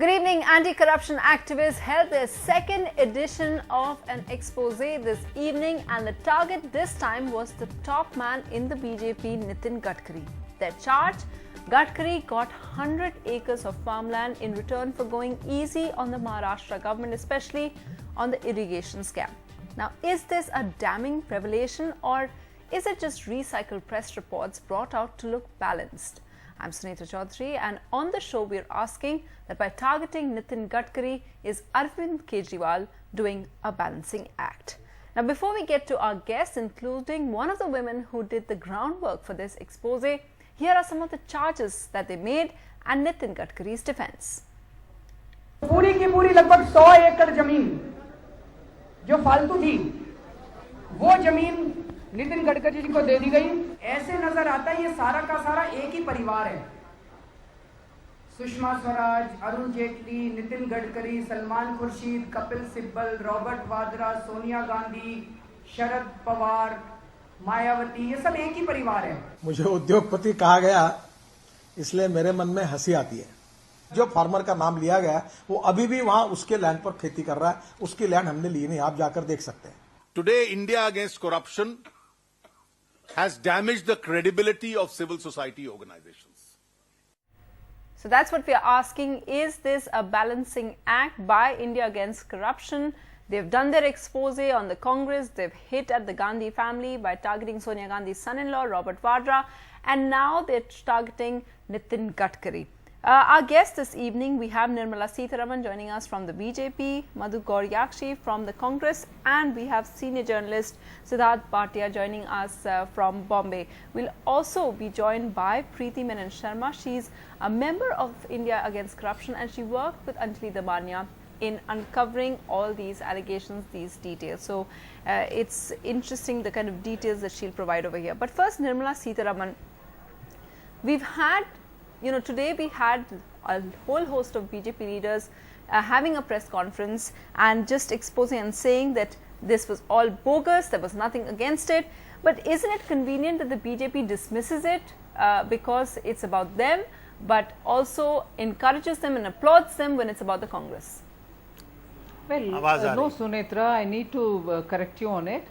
Good evening. Anti-corruption activists held their second edition of an expose this evening, and the target this time was the top man in the BJP, Nitin Gadkari. Their charge: Gadkari got 100 acres of farmland in return for going easy on the Maharashtra government, especially on the irrigation scam. Now, is this a damning revelation, or is it just recycled press reports brought out to look balanced? I'm Sunita Chaudhary, and on the show we're asking that by targeting Nitin Gadkari, is Arvind Kejriwal doing a balancing act? Now, before we get to our guests, including one of the women who did the groundwork for this expose, here are some of the charges that they made and Nitin Gadkari's defense. पूरी की पूरी लगभग 100 एकड़ जमीन जो फालतू थी, वो जमीन नितिन गडकरी जी को दे दी गई। ऐसे नजर आता है ये सारा का सारा एक ही परिवार है। सुषमा स्वराज, अरुण जेटली, नितिन गडकरी, सलमान खुर्शीद, कपिल सिब्बल, रॉबर्ट वाड्रा, सोनिया गांधी, शरद पवार, मायावती, ये सब एक ही परिवार है। मुझे उद्योगपति कहा गया, इसलिए मेरे मन में हंसी आती है। जो फार्मर का नाम लिया गया वो अभी भी वहां उसके लैंड पर खेती कर रहा है, उसकी लैंड हमने ली नहीं, आप जाकर देख सकते हैं। Today, India against corruption has damaged the credibility of civil society organizations. So that's what we are asking. Is this a balancing act by India against corruption? They've done their expose on the Congress. They've hit at the Gandhi family by targeting Sonia Gandhi's son-in-law, Robert Vadra. And now they're targeting Nitin Gadkari. Our guests this evening, we have Nirmala Sitharaman joining us from the BJP, Madhu Gaur-Yakshi from the Congress, and we have senior journalist Siddharth Bhatia joining us from Bombay. We'll also be joined by Preeti Menon Sharma. She's a member of India Against Corruption, and she worked with Anjali Damania in uncovering all these allegations, these details. So it's interesting the kind of details that she'll provide over here. But first, Nirmala Sitharaman, we've had today we had a whole host of BJP leaders having a press conference and just exposing and saying that this was all bogus, there was nothing against it. But isn't it convenient that the BJP dismisses it because it's about them, but also encourages them and applauds them when it's about the Congress? Well, no, Sunitra, I need to correct you on it.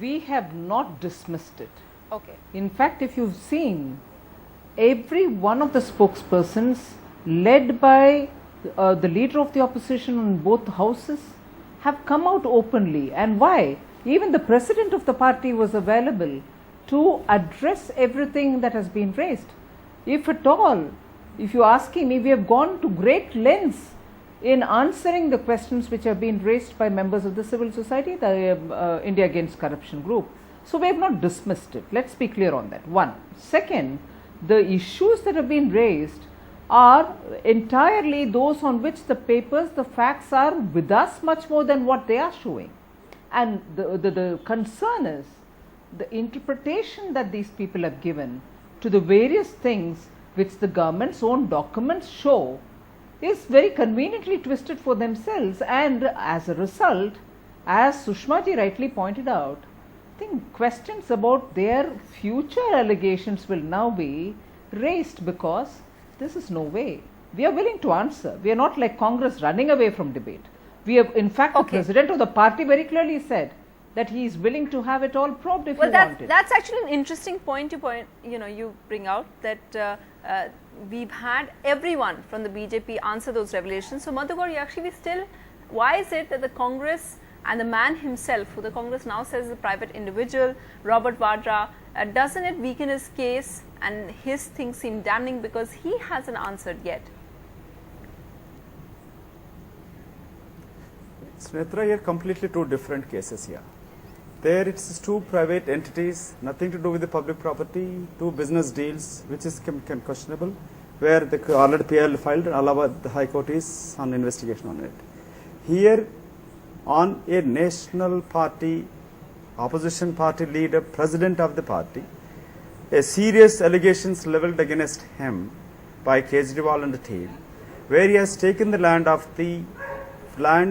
We have not dismissed it. Okay. In fact, if you've seen, every one of the spokespersons led by the leader of the opposition in both houses have come out openly. And why? Even the president of the party was available to address everything that has been raised. If at all, if you're asking me, we have gone to great lengths in answering the questions which have been raised by members of the civil society, the India Against Corruption group. So we have not dismissed it. Let's be clear on that. One. Second, the issues that have been raised are entirely those on which the papers, the facts are with us much more than what they are showing. And the concern is the interpretation that these people have given to the various things which the government's own documents show is very conveniently twisted for themselves. And as a result, as Sushma ji rightly pointed out, I think questions about their future allegations will now be raised, because this is no way. We are willing to answer. We are not like Congress running away from debate. We have, in fact, the president of the party very clearly said that he is willing to have it all probed if you want it. That's actually an interesting point you bring out, that we've had everyone from the BJP answer those revelations. So Madhu Gaur-Yakshi, why is it that the Congress and the man himself, who the Congress now says is a private individual, Robert Vadra, doesn't it weaken his case and his things seem damning because he hasn't answered yet? Sunitra, here completely two different cases here. There it's two private entities, nothing to do with the public property, two business deals, which is questionable, where the already PL filed, Allahabad the High Court is on investigation on it. Here, on a national party, opposition party leader, president of the party, a serious allegations leveled against him by Kejriwal and the team, where he has taken the land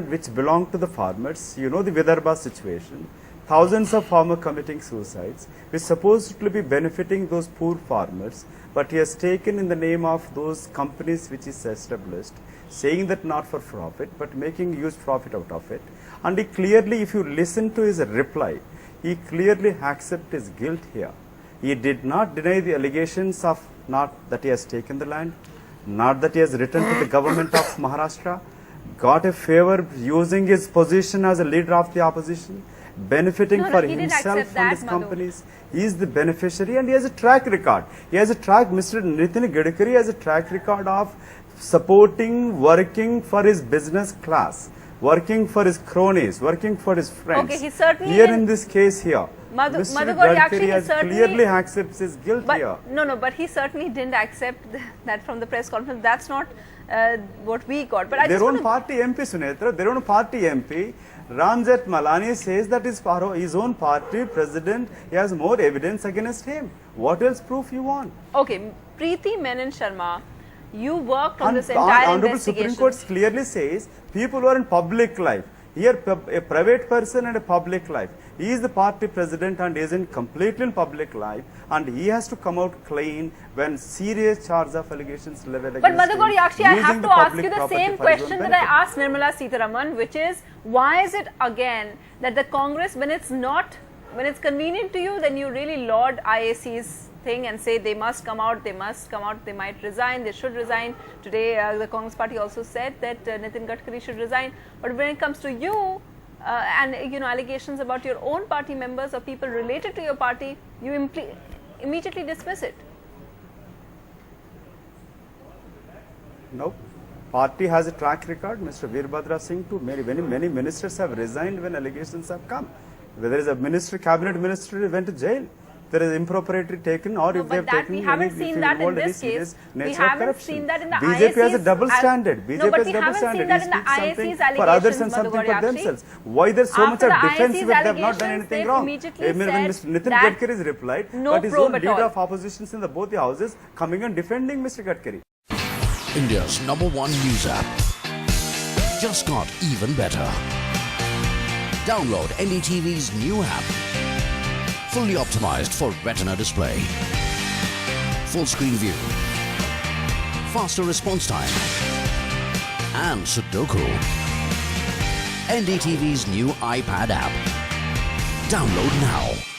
which belonged to the farmers. You know the Vidarbha situation. thousands of farmers committing suicides, which is supposed to be benefiting those poor farmers, but he has taken in the name of those companies which is established, saying that not for profit, but making huge profit out of it. And he clearly, if you listen to his reply, he clearly accepts his guilt here. He did not deny the allegations of not that he has taken the land, not that he has returned to the government of Maharashtra, got a favor using his position as a leader of the opposition, benefiting No, for he didn't himself accept from that, these Madhu. companies. He is the beneficiary and he has a track record. He has a track, Mr. Nitin Gadkari has a track record of supporting, working for his business class, working for his cronies, working for his friends. Okay, he certainly here didn't- in this case here, Madhu Mr. Gauri, actually, Gadkari he has certainly- clearly accepts his guilt here. But he certainly didn't accept that from the press conference. That's not what we got. But I Their just own want to, party MP, Sunetra, their own party MP, Ramjet Malani says that his own party president, he has more evidence against him. What else proof you want? okay, Preeti Menon Sharma, you worked on And this entire Honorable Supreme investigation. Court clearly says people who are in public life, here a private person and a public life. He is the party president and is in completely in public life, and he has to come out clean when serious charge of allegations leveled But against Madhu him, Gauri, actually, I using have the to ask public you the property same for his own question that I benefit. asked Nirmala Sitharaman, which is, why is it again that the Congress, when it's convenient to you, then you really laud IAC's thing and say they must come out, they might resign, they should resign. Today, the Congress party also said that Nitin Gadkari should resign. But when it comes to you, and allegations about your own party members or people related to your party, you immediately dismiss it. No. Party has a track record. Mr. Veerbhadra Singh too. Many ministers have resigned when allegations have come. Whether is a minister, cabinet minister went to jail. There is impropriety taken, or No, if they have but that taken we haven't if seen you that in involved any this case. serious We nature of haven't corruption. seen that in the BJP has a IAC's double standard. No, BJP but has we double haven't seen standard. that He in the speaks something IAC's for others and allegations, something Madhu for Gauri, themselves. Why there's so much After of the defensive IAC's if they have not done allegations, anything they've wrong? immediately When said Mr. Nitin that Gadkari has replied, no but his probe own at leader all. of oppositions in both the houses coming and defending Mr. Gadkari. India's #1 news app just got even better. Download NDTV's new app. Fully optimized for retina display. Full screen view. Faster response time. And Sudoku. NDTV's new iPad app. Download now.